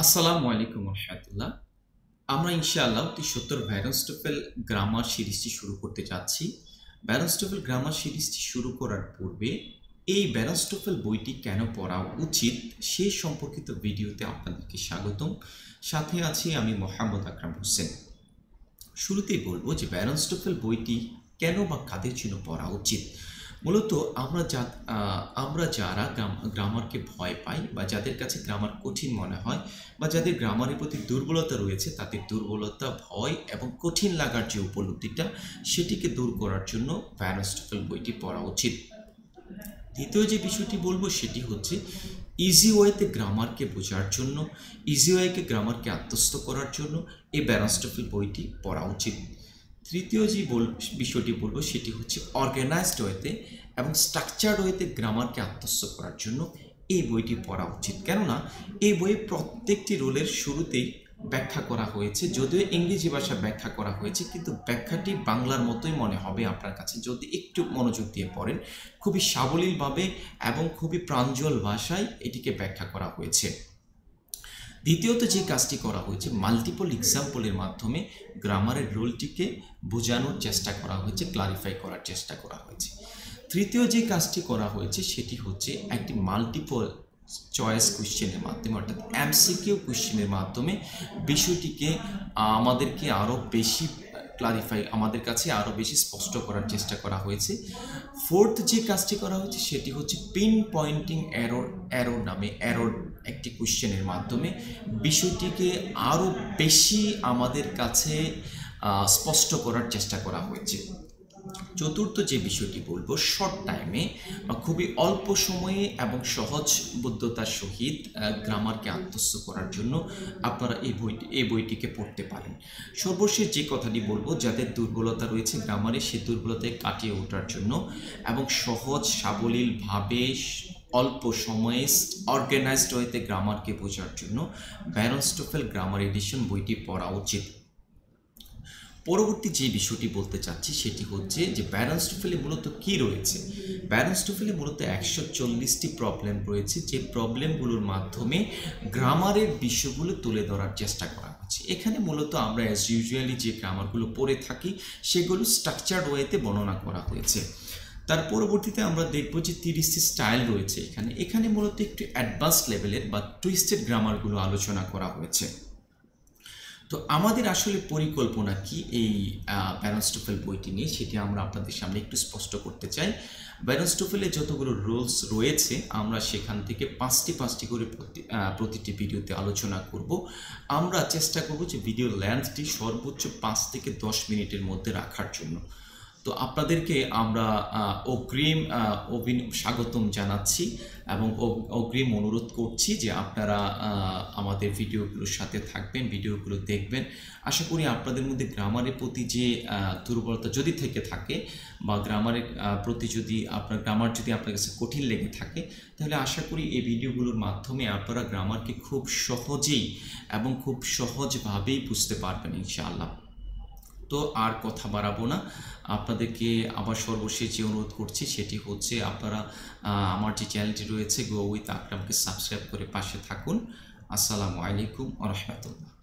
আসসালামু আলাইকুম রহমতুল্লাহ। আমরা ইনশাআল্লাহ অতি সত্তর ব্যারনস্টোফেল গ্রামার সিরিজটি শুরু করতে যাচ্ছি। ব্যারনস্টোফেল গ্রামার সিরিজটি শুরু করার পূর্বে এই ব্যারনস্টোফেল বইটি কেন পড়া উচিত সে সম্পর্কিত ভিডিওতে আপনাদেরকে স্বাগতম। সাথে আছি আমি মোহাম্মদ আকরাম হোসেন। শুরুতেই বলবো যে ব্যারনস্টোফেল বইটি কেন বা কাদের জন্য পড়া উচিত। মূলত আমরা যারা গ্রামারকে ভয় পাই বা যাদের কাছে গ্রামার কঠিন মনে হয় বা যাদের গ্রামারের প্রতি দুর্বলতা রয়েছে, তাদের দুর্বলতা, ভয় এবং কঠিন লাগার যে উপলব্ধিটা সেটিকে দূর করার জন্য ব্যারনস্টোফেল বইটি পড়া উচিত। দ্বিতীয় যে বিষয়টি বলবো সেটি হচ্ছে ইজি ওয়েতে গ্রামারকে বোঝার জন্য, ইজি ওয়েকে গ্রামারকে আত্মস্থ করার জন্য এই ব্যারনস্টোফেল বইটি পড়া উচিত। তৃতীয় যে বিষয়টি বলবো সেটি হচ্ছে অর্গানাইজড ওয়েতে এবং স্ট্রাকচার্ড ওয়েতে গ্রামারকে আত্মস্থ করার জন্য এই বইটি পড়া উচিত। কেননা এই বইয়ে প্রত্যেকটি রোলের শুরুতেই ব্যাখ্যা করা হয়েছে, যদিও ইংরেজি ভাষা ব্যাখ্যা করা হয়েছে, কিন্তু ব্যাখ্যাটি বাংলার মতোই মনে হবে আপনার কাছে যদি একটু মনোযোগ দিয়ে পড়েন। খুবই সাবলীলভাবে এবং খুবই প্রাঞ্জল ভাষায় এটিকে ব্যাখ্যা করা হয়েছে। দ্বিতীয়ত যে কাজটি করা হয়েছে, মাল্টিপল এক্সাম্পলের মাধ্যমে গ্রামারের রোলটিকে বোঝানোর চেষ্টা করা হয়েছে, ক্লারিফাই করার চেষ্টা করা হয়েছে। তৃতীয় যে কাজটি করা হয়েছে সেটি হচ্ছে একটি মাল্টিপল চয়েস কোশ্চেনের মাধ্যমে, অর্থাৎ এমসিকিউ কোশ্চেনের মাধ্যমে বিষয়টিকে আমাদেরকে আরও বেশি ক্লারিফাই, আমাদের কাছে আরও বেশি স্পষ্ট করার চেষ্টা করা হয়েছে। ফোর্থ যে কাজটি করা হয়েছে সেটি হচ্ছে পিন পয়েন্টিং এরর নামে একটি কোশ্চেনের মাধ্যমে বিষয়টিকে আরও বেশি আমাদের কাছে স্পষ্ট করার চেষ্টা করা হয়েছে। চতুর্থ যে বিষয়টি বলবো, শর্ট টাইমে বা খুবই অল্প সময়ে এবং সহজবোধ্যতার সহিত গ্রামারকে আত্মস্থ করার জন্য আপনারা এই বইটিকে পড়তে পারেন। সর্বশেষ যে কথাটি বলবো, যাদের দুর্বলতা রয়েছে গ্রামারে, সেই দুর্বলতায় কাটিয়ে ওঠার জন্য এবং সহজ সাবলীলভাবে অল্প সময়ে অর্গানাইজড ওয়েতে গ্রামারকে বোঝার জন্য ব্যারনস্টোফেল গ্রামার এডিশন বইটি পড়া উচিত। পরবর্তী যে বিষয়টি বলতে চাচ্ছি সেটি হচ্ছে যে ব্যারনস্টোফেলে মূলত কি রয়েছে। ব্যারনস্টোফেলে মূলত 140টি প্রবলেম রয়েছে, যে প্রবলেমগুলোর মাধ্যমে গ্রামারের বিষয়গুলো তুলে ধরার চেষ্টা করা হচ্ছে। এখানে মূলত আমরা অ্যাজ ইউজুয়ালি যে গ্রামারগুলো পড়ে থাকি সেগুলো স্ট্রাকচার্ড ওয়েতে বর্ণনা করা হয়েছে। তার পরবর্তীতে আমরা দেখব যে 30টি স্টাইল রয়েছে এখানে মূলত একটু অ্যাডভান্স লেভেলের বা টুইস্টেড গ্রামারগুলো আলোচনা করা হয়েছে। তো আমাদের আসলে পরিকল্পনা কি এই ব্যারনস্টোফেল বইটি নিয়ে, সেটি আমরা আপনাদের সামনে একটু স্পষ্ট করতে চাই। ব্যারনস্টোফেলে যতগুলো রুলস রয়েছে আমরা সেখান থেকে পাঁচটি করে প্রতিটি ভিডিওতে আলোচনা করব। আমরা চেষ্টা করব যে ভিডিও লেন্থটি সর্বোচ্চ 5 থেকে 10 মিনিটের মধ্যে রাখার জন্য। তো আপনাদেরকে আমরা অগ্রিম স্বাগতম জানাচ্ছি এবং অগ্রিম অনুরোধ করছি যে আপনারা আমাদের ভিডিওগুলোর সাথে থাকবেন, ভিডিওগুলো দেখবেন। আশা করি আপনাদের মধ্যে গ্রামারের প্রতি যে দুর্বলতা যদি থেকে থাকে বা গ্রামারের প্রতি যদি গ্রামার যদি আপনার কাছে কঠিন লেগে থাকে, তাহলে আশা করি এই ভিডিওগুলোর মাধ্যমে আপনারা গ্রামারকে খুব সহজেই এবং খুব সহজভাবেই বুঝতে পারবেন ইনশাআল্লাহ। তো আর কথা বাড়াবো না, আপনাদেরকে আবার সর্বশেষ যে অনুরোধ করছি সেটি হচ্ছে আপনারা আমার যে চ্যানেলটি রয়েছে গ্রো উইথ আকরামকে সাবস্ক্রাইব করে পাশে থাকুন। আসসালামু আলাইকুম ওয়া রাহমাতুল্লাহ।